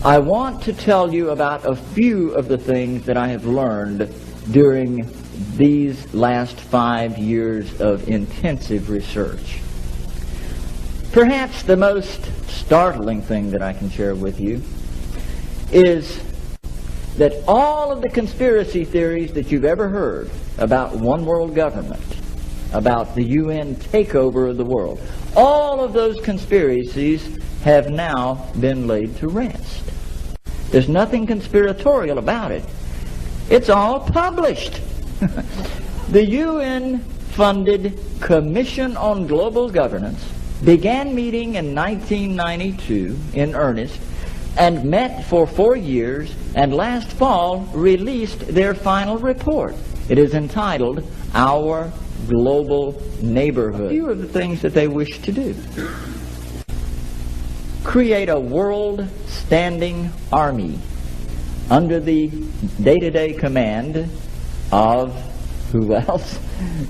I want to tell you about a few of the things that I have learned during these last 5 years of intensive research. Perhaps the most startling thing that I can share with you is that all of the conspiracy theories that you've ever heard about one world government, about the UN takeover of the world, all of those conspiracies have now been laid to rest. There's nothing conspiratorial about it. It's all published. The UN-funded Commission on Global Governance began meeting in 1992 in earnest and met for 4 years, and last fall released their final report. It is entitled Our Global Neighborhood. A few of the things that they wish to do: create a world standing army under the day-to-day command of, who else?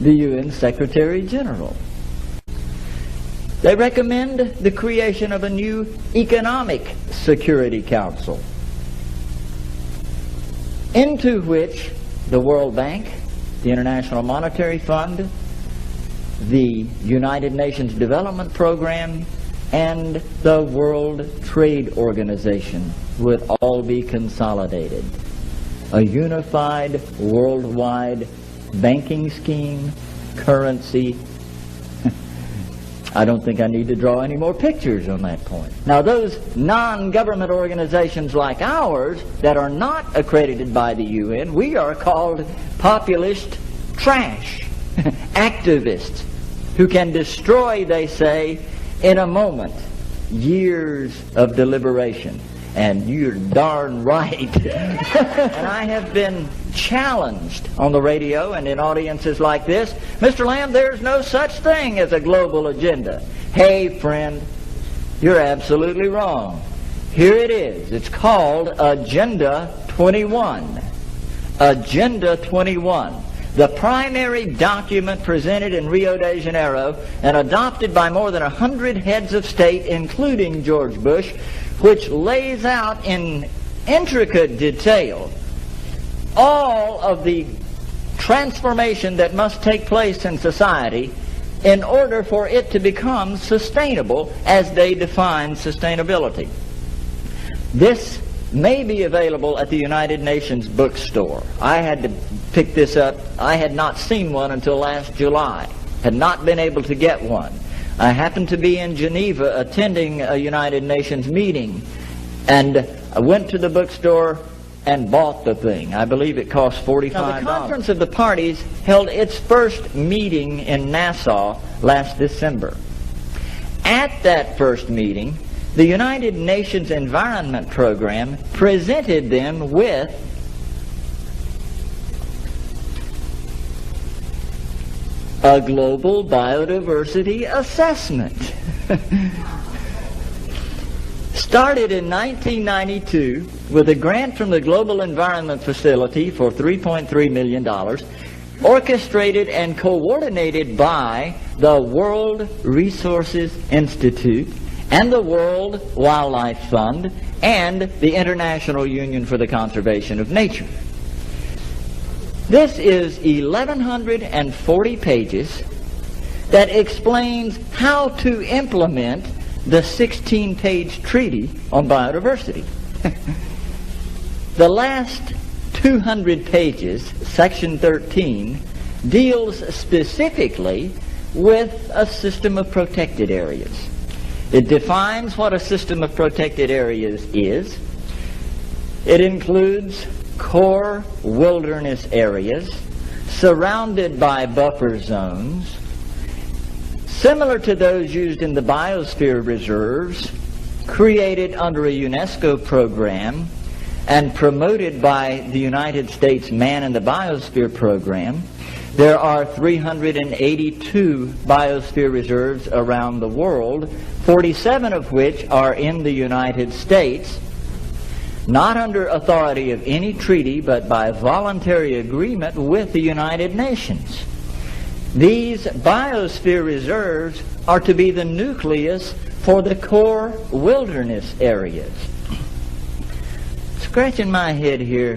The UN Secretary General. They recommend the creation of a new Economic Security Council, into which the World Bank, the International Monetary Fund, the United Nations Development Program, and the World Trade Organization would all be consolidated. A unified worldwide banking scheme, currency. I don't think I need to draw any more pictures on that point. Now, those non-government organizations like ours that are not accredited by the UN, we are called populist trash, activists, who can destroy, they say, in a moment, years of deliberation. And you're darn right. And I have been challenged on the radio and in audiences like this. Mr. Lamb, there's no such thing as a global agenda. Hey, friend, you're absolutely wrong. Here it is. It's called Agenda 21. Agenda 21. The primary document presented in Rio de Janeiro and adopted by more than 100 heads of state, including George Bush, which lays out in intricate detail all of the transformation that must take place in society in order for it to become sustainable as they define sustainability. This may be available at the United Nations bookstore. I had to pick this up. I had not seen one until last July. Had not been able to get one. I happened to be in Geneva attending a United Nations meeting, and I went to the bookstore and bought the thing. I believe it cost $45. Now, the Conference of the Parties held its first meeting in Nassau last December. At that first meeting, the United Nations Environment Program presented them with a global biodiversity assessment. Started in 1992 with a grant from the Global Environment Facility for $3.3 million, orchestrated and coordinated by the World Resources Institute and the World Wildlife Fund and the International Union for the Conservation of Nature. This is 1,140 pages that explains how to implement the 16-page treaty on biodiversity. The last 200 pages, section 13, deals specifically with a system of protected areas. It defines what a system of protected areas is. It includes core wilderness areas surrounded by buffer zones, similar to those used in the biosphere reserves, created under a UNESCO program and promoted by the United States Man in the Biosphere program. There are 382 biosphere reserves around the world, 47 of which are in the United States, not under authority of any treaty, but by voluntary agreement with the United Nations. These biosphere reserves are to be the nucleus for the core wilderness areas. scratching my head here,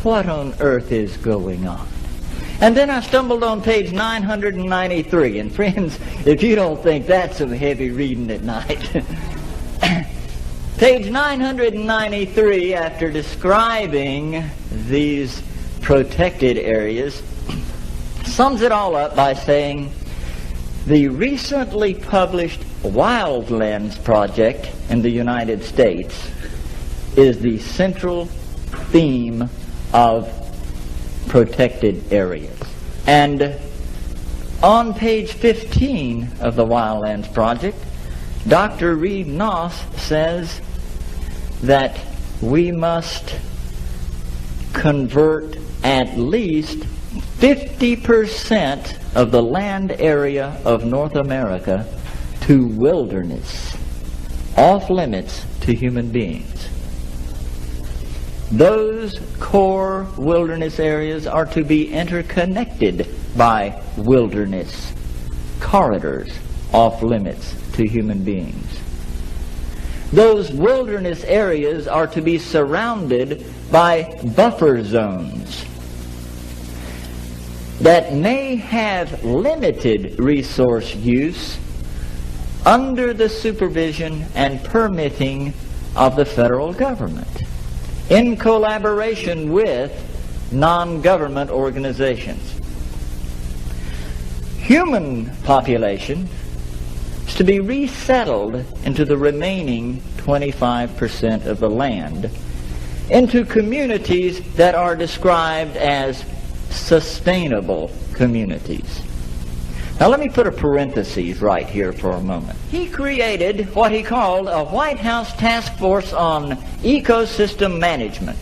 what on earth is going on? And then I stumbled on page 993. And friends, if you don't think that's some heavy reading at night, page 993, after describing these protected areas, sums it all up by saying, the recently published Wildlands Project in the United States is the central theme of protected areas. And on page 15 of the Wildlands Project, Dr. Reed Noss says that we must convert at least 50% of the land area of North America to wilderness, off limits to human beings. Those core wilderness areas are to be interconnected by wilderness corridors off limits to human beings. Those wilderness areas are to be surrounded by buffer zones that may have limited resource use under the supervision and permitting of the federal government, in collaboration with non-government organizations. Human population is to be resettled into the remaining 25% of the land, into communities that are described as sustainable communities. Now let me put a parenthesis right here for a moment. He created what he called a White House task force on ecosystem management.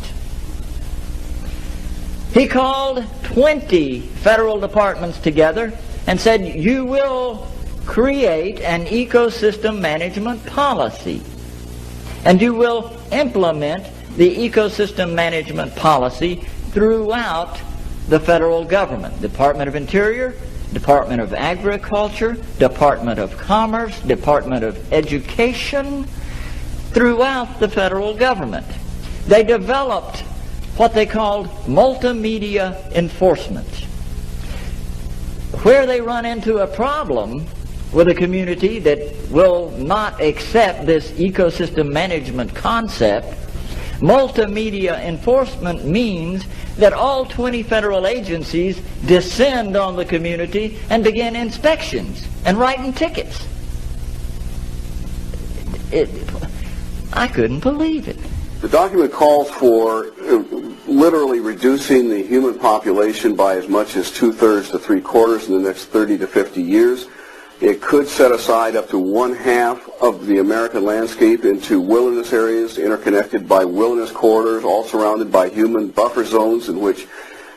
He called 20 federal departments together and said, you will create an ecosystem management policy, and you will implement the ecosystem management policy throughout the federal government, Department of Interior, Department of Agriculture, Department of Commerce, Department of Education, throughout the federal government. They developed what they called multimedia enforcement. Where they run into a problem with a community that will not accept this ecosystem management concept, multimedia enforcement means that all 20 federal agencies descend on the community and begin inspections and writing tickets. I couldn't believe it. The document calls for literally reducing the human population by as much as 2/3 to 3/4 in the next 30 to 50 years. It could set aside up to 1/2 of the American landscape into wilderness areas interconnected by wilderness corridors, all surrounded by human buffer zones in which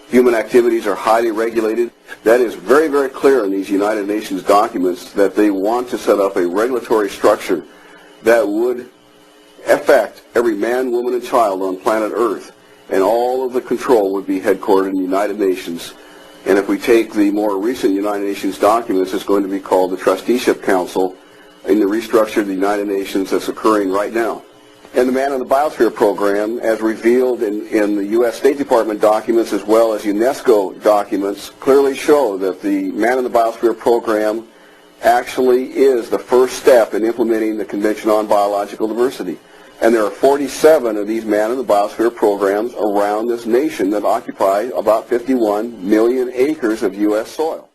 human activities are highly regulated. That is very, very clear in these United Nations documents that they want to set up a regulatory structure that would affect every man, woman, and child on planet Earth, and all of the control would be headquartered in the United Nations. And if we take the more recent United Nations documents, it's going to be called the Trusteeship Council in the restructure of the United Nations that's occurring right now. And the Man in the Biosphere Program, as revealed in the U.S. State Department documents as well as UNESCO documents, clearly show that the Man in the Biosphere Program actually is the first step in implementing the Convention on Biological Diversity. And there are 47 of these Man in the Biosphere programs around this nation that occupy about 51 million acres of U.S. soil.